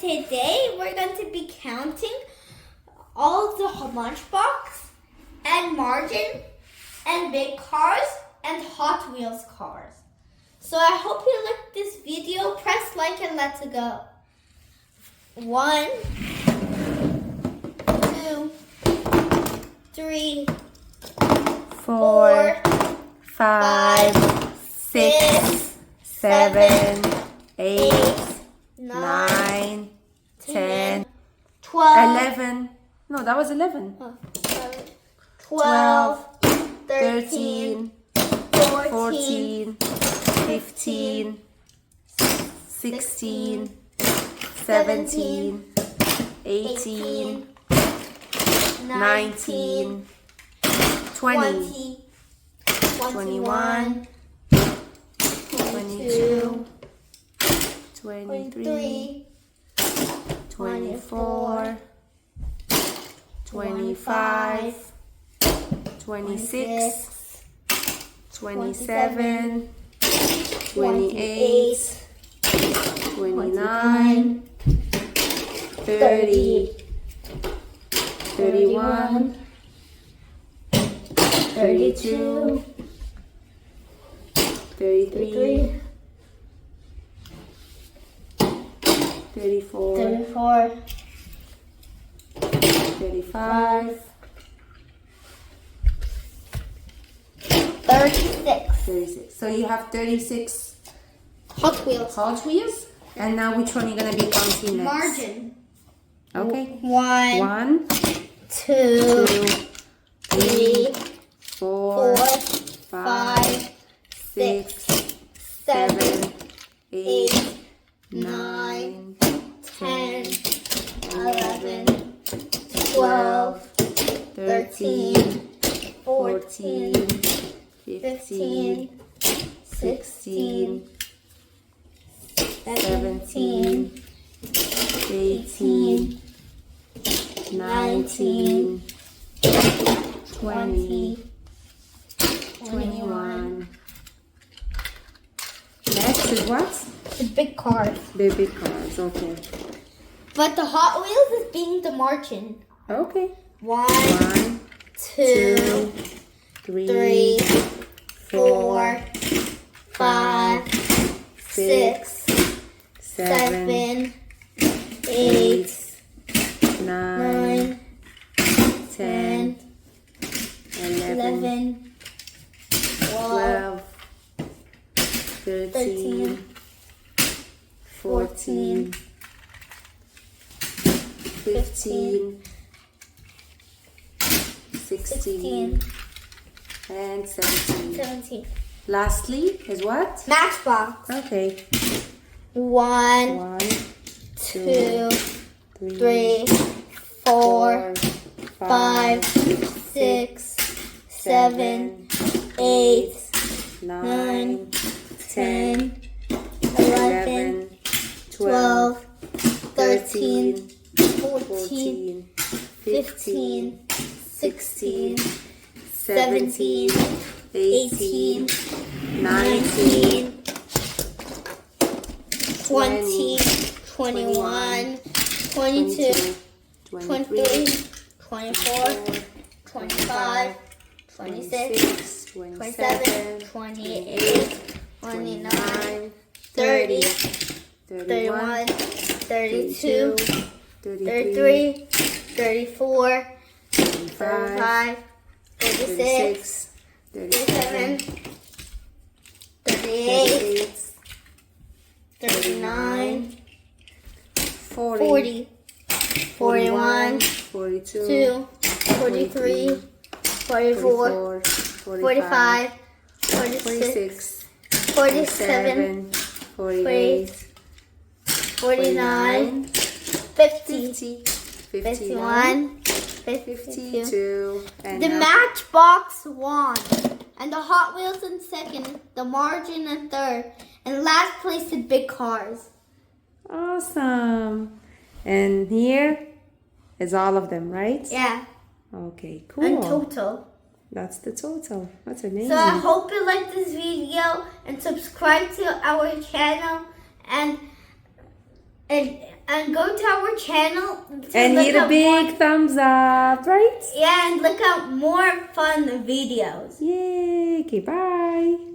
today we're going to be counting all of the Matchbox and Margin and big cars and Hot Wheels cars. So I hope you like this video. Press like and let's go. 1, 2, 3, 4, 5, 6, 7, 8, 9, 10, 12, 11. No, that was 11. 12, 13, 14, 15, 16, 17, 18, 19, 20, 21, 22, 23, 24, 25, 26, 27, 28, 29, 30, 31, 32, 33, 34, 35, 36. So you have 36 Hot Wheels. Hot Wheels. And now which one are you going to be counting next? Margin. Okay. 1, 2, 3, 4, 5, 6, 7, 8, 9, 10, 11, 12, 13, 14, 15, 16, 17, 18, 19, 20, 21. Next is what? The big cars. The big cars, okay. But the Hot Wheels is being the Margin. Okay. 1, 2, 3, 4, 5, 6, 7, 8, 9, 10, 11, 12, 13, 14, 15, 16, and 17. Lastly is what? Matchbox. Okay. 1, 2, 3, 4, 5, 6, 7, 8, 9, 10, 11, 12, 13, 14, 15, 16, 17, 18, 19, 20, 21, 22, 23, 24, 25, 26, 27, 28, 29, 30, 31, 32, 33, 34, 35, 36, 37, 38, 39, 40, 41, 42, 43, 44, 45, 46, 47, 48, 49, 50, 51, 52. And the Matchbox won. And the Hot Wheels in second, the Margin in third, and last place the big cars. Awesome. And here is all of them, right? Yeah. Okay, cool. And total. That's the total. That's amazing. So I hope you like this video and subscribe to our channel and And go to our channel to And look hit a at big thumbs up, right? yeah, and look at more fun videos. Yay! Okay, bye.